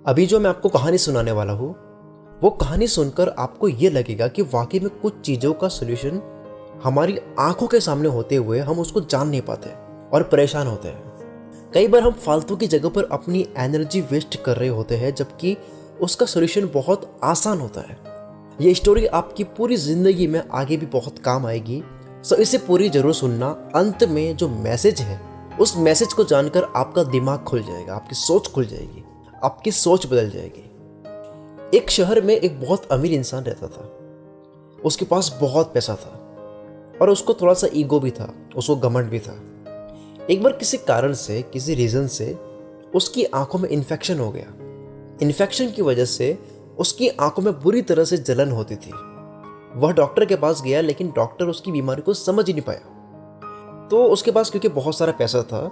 अभी जो मैं आपको कहानी सुनाने वाला हूँ, वो कहानी सुनकर आपको ये लगेगा कि वाकई में कुछ चीज़ों का सलूशन हमारी आंखों के सामने होते हुए हम उसको जान नहीं पाते और परेशान होते हैं। कई बार हम फालतू की जगह पर अपनी एनर्जी वेस्ट कर रहे होते हैं, जबकि उसका सलूशन बहुत आसान होता है। ये स्टोरी आपकी पूरी ज़िंदगी में आगे भी बहुत काम आएगी, सो इसे पूरी ज़रूर सुनना। अंत में जो मैसेज है, उस मैसेज को जानकर आपका दिमाग खुल जाएगा, आपकी सोच खुल जाएगी, आपकी सोच बदल जाएगी। एक शहर में एक बहुत अमीर इंसान रहता था। उसके पास बहुत पैसा था और उसको थोड़ा सा ईगो भी था, उसको घमंड भी था। एक बार किसी कारण से, किसी रीज़न से उसकी आंखों में इन्फेक्शन हो गया। इन्फेक्शन की वजह से उसकी आंखों में बुरी तरह से जलन होती थी। वह डॉक्टर के पास गया, लेकिन डॉक्टर उसकी बीमारी को समझ ही नहीं पाया। तो उसके पास क्योंकि बहुत सारा पैसा था,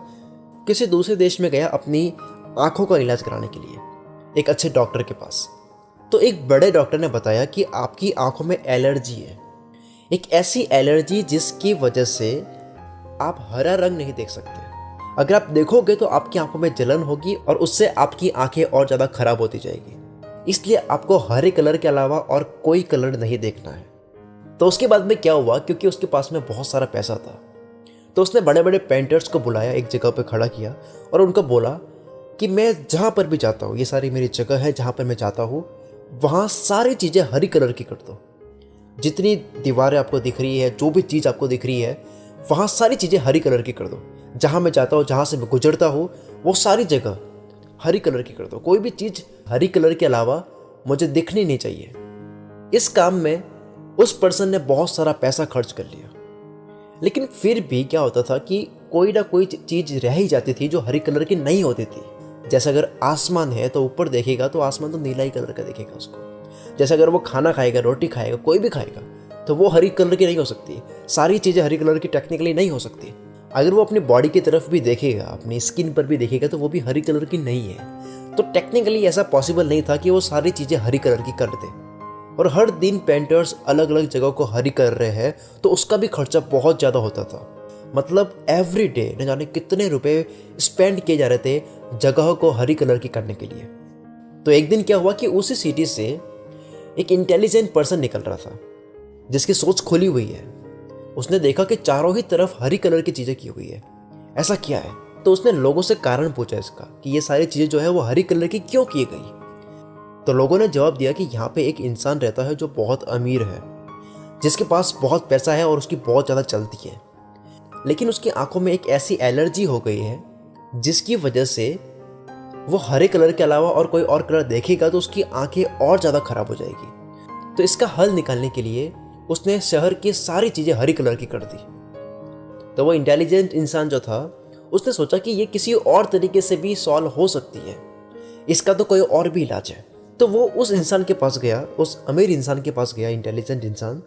किसी दूसरे देश में गया अपनी आंखों का इलाज कराने के लिए, एक अच्छे डॉक्टर के पास। तो एक बड़े डॉक्टर ने बताया कि आपकी आंखों में एलर्जी है, एक ऐसी एलर्जी जिसकी वजह से आप हरा रंग नहीं देख सकते। अगर आप देखोगे तो आपकी आंखों में जलन होगी और उससे आपकी आंखें और ज़्यादा खराब होती जाएगी। इसलिए आपको हरे कलर के अलावा और कोई कलर नहीं देखना है। तो उसके बाद में क्या हुआ, क्योंकि उसके पास में बहुत सारा पैसा था, तो उसने बड़े बड़े पेंटर्स को बुलाया, एक जगह पे खड़ा किया और उनको बोला कि मैं जहाँ पर भी जाता हूँ, ये सारी मेरी जगह है, जहाँ पर मैं जाता हूँ वहाँ सारी चीज़ें हरी कलर की कर दो। जितनी दीवारें आपको दिख रही है, जो भी चीज़ आपको दिख रही है, वहाँ सारी चीज़ें हरी कलर की कर दो। जहाँ मैं जाता हूँ, जहाँ से मैं गुजरता हूँ, वो सारी जगह हरी कलर की कर दो। कोई भी चीज़ हरी कलर के अलावा मुझे दिखनी नहीं चाहिए। इस काम में उस पर्सन ने बहुत सारा पैसा खर्च कर लिया, लेकिन फिर भी क्या होता था कि कोई ना कोई चीज़ रह ही जाती थी जो हरी कलर की नहीं होती थी। जैसे अगर आसमान है तो ऊपर देखेगा तो आसमान तो नीला ही कलर का दिखेगा उसको। जैसे अगर वो खाना खाएगा, रोटी खाएगा, कोई भी खाएगा, तो वो हरी कलर की नहीं हो सकती। सारी चीज़ें हरी कलर की टेक्निकली नहीं हो सकती। अगर वो अपनी बॉडी की तरफ भी देखेगा, अपनी स्किन पर भी देखेगा, तो वो भी हरी कलर की नहीं है। तो टेक्निकली ऐसा पॉसिबल नहीं था कि वो सारी चीज़ें हरी कलर की कर दे। और हर दिन पेंटर्स अलग अलग जगह को हरी कर रहे हैं, तो उसका भी खर्चा बहुत ज़्यादा होता था। मतलब एवरी डे न जाने कितने रुपए स्पेंड किए जा रहे थे जगह को हरी कलर की करने के लिए। तो एक दिन क्या हुआ कि उसी सिटी से एक इंटेलिजेंट पर्सन निकल रहा था, जिसकी सोच खुली हुई है। उसने देखा कि चारों ही तरफ हरी कलर की चीज़ें की हुई है, ऐसा क्या है। तो उसने लोगों से कारण पूछा इसका कि ये सारी चीज़ें जो है वो हरी कलर की क्यों की गई। तो लोगों ने जवाब दिया कि यहाँ पे एक इंसान रहता है जो बहुत अमीर है, जिसके पास बहुत पैसा है और उसकी बहुत ज़्यादा चलती है, लेकिन उसकी आंखों में एक ऐसी एलर्जी हो गई है जिसकी वजह से वो हरे कलर के अलावा और कोई और कलर देखेगा तो उसकी आंखें और ज़्यादा खराब हो जाएगी। तो इसका हल निकालने के लिए उसने शहर की सारी चीज़ें हरी कलर की कर दी। तो वो इंटेलिजेंट इंसान जो था, उसने सोचा कि ये किसी और तरीके से भी सॉल्व हो सकती है, इसका तो कोई और भी इलाज है। तो वो उस इंसान के पास गया, उस अमीर इंसान के पास गया, इंटेलिजेंट इंसान,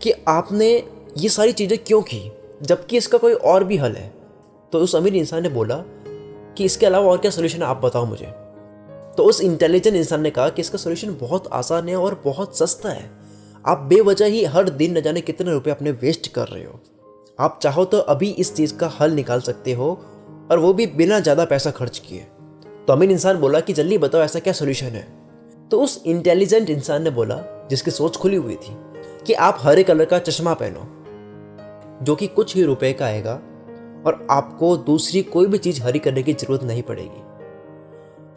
कि आपने ये सारी चीज़ें क्यों की जबकि इसका कोई और भी हल है। तो उस अमीर इंसान ने बोला कि इसके अलावा और क्या सोल्यूशन है, आप बताओ मुझे। तो उस इंटेलिजेंट इंसान ने कहा कि इसका सोल्यूशन बहुत आसान है और बहुत सस्ता है। आप बेवजह ही हर दिन न जाने कितने रुपए अपने वेस्ट कर रहे हो। आप चाहो तो अभी इस चीज़ का हल निकाल सकते हो, और वो भी बिना ज़्यादा पैसा खर्च किए। तो अमीर इंसान बोला कि जल्दी बताओ ऐसा क्या सोल्यूशन है। तो उस इंटेलिजेंट इंसान ने बोला, जिसकी सोच खुली हुई थी, कि आप हरे कलर का चश्मा पहनो, जो कि कुछ ही रुपए का आएगा और आपको दूसरी कोई भी चीज़ हरी करने की ज़रूरत नहीं पड़ेगी।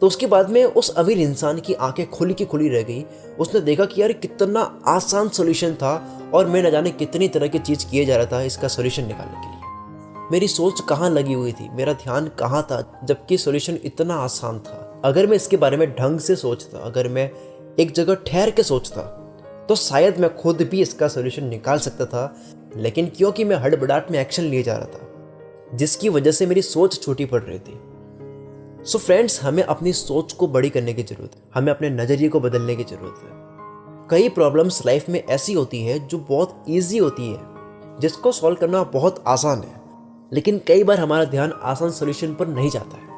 तो उसके बाद में उस अमीर इंसान की आंखें खुली की खुली रह गई। उसने देखा कि यार कितना आसान सॉल्यूशन था और मैं न जाने कितनी तरह की चीज़ किए जा रहा था इसका सॉल्यूशन निकालने के लिए। मेरी सोच कहाँ लगी हुई थी, मेरा ध्यान कहाँ था, जबकि सॉल्यूशन इतना आसान था। अगर मैं इसके बारे में ढंग से सोचता, अगर मैं एक जगह ठहर के सोचता, तो शायद मैं खुद भी इसका सॉल्यूशन निकाल सकता था। लेकिन क्योंकि मैं हड़बड़ाहट में एक्शन लिए जा रहा था, जिसकी वजह से मेरी सोच छोटी पड़ रही थी। सो फ्रेंड्स, हमें अपनी सोच को बड़ी करने की ज़रूरत है, हमें अपने नज़रिए को बदलने की ज़रूरत है। कई प्रॉब्लम्स लाइफ में ऐसी होती है जो बहुत ईजी होती है, जिसको सॉल्व करना बहुत आसान है, लेकिन कई बार हमारा ध्यान आसान सॉल्यूशन पर नहीं जाता है।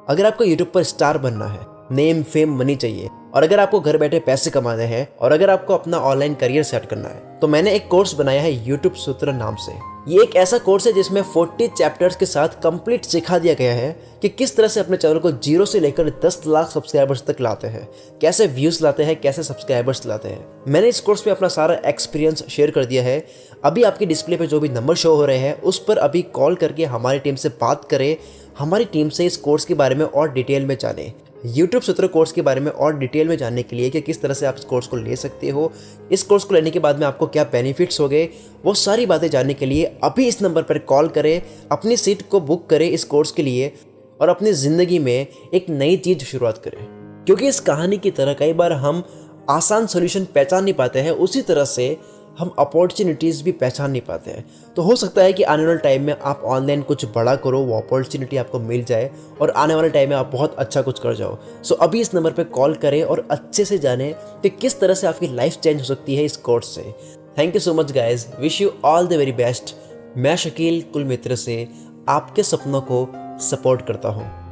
अगर आपको यूट्यूब पर स्टार बनना है, नेम फेम मनी चाहिए और अगर आपको घर बैठे पैसे कमाने हैं और अगर आपको अपना ऑनलाइन करियर सेट करना है तो मैंने एक कोर्स बनाया है यूट्यूब सूत्र नाम से। ये एक ऐसा कोर्स है जिसमें 40 चैप्टर्स के साथ कंप्लीट सिखा दिया गया है कि किस तरह से अपने चैनल को 0 से लेकर 10 लाख सब्सक्राइबर्स तक लाते हैं, कैसे व्यूज लाते हैं, कैसे सब्सक्राइबर्स लाते हैं। मैंने इस कोर्स में अपना सारा एक्सपीरियंस शेयर कर दिया है। अभी आपकी डिस्प्ले पे जो भी नंबर शो हो रहे हैं उस पर अभी कॉल करके हमारी टीम से बात करें, हमारी टीम से इस कोर्स के बारे में और डिटेल में जानें। यूट्यूब सूत्र कोर्स के बारे में और डिटेल में जानने के लिए कि किस तरह से आप इस कोर्स को ले सकते हो, इस कोर्स को लेने के बाद में आपको क्या बेनिफिट्स हो गए, वो सारी बातें जानने के लिए अभी इस नंबर पर कॉल करें, अपनी सीट को बुक करें इस कोर्स के लिए और अपनी ज़िंदगी में एक नई चीज़ शुरुआत करें। क्योंकि इस कहानी की तरह कई बार हम आसान सोल्यूशन पहचान नहीं पाते हैं, उसी तरह से हम अपॉर्चुनिटीज़ भी पहचान नहीं पाते हैं। तो हो सकता है कि आने वाले टाइम में आप ऑनलाइन कुछ बड़ा करो, वो अपॉर्चुनिटी आपको मिल जाए और आने वाले टाइम में आप बहुत अच्छा कुछ कर जाओ। सो अभी इस नंबर पे कॉल करें और अच्छे से जानें कि किस तरह से आपकी लाइफ चेंज हो सकती है इस कोर्स से। Thank you so much guys, wish you all the very best. मैं शकील कुल मित्र से आपके सपनों को सपोर्ट करता हूँ।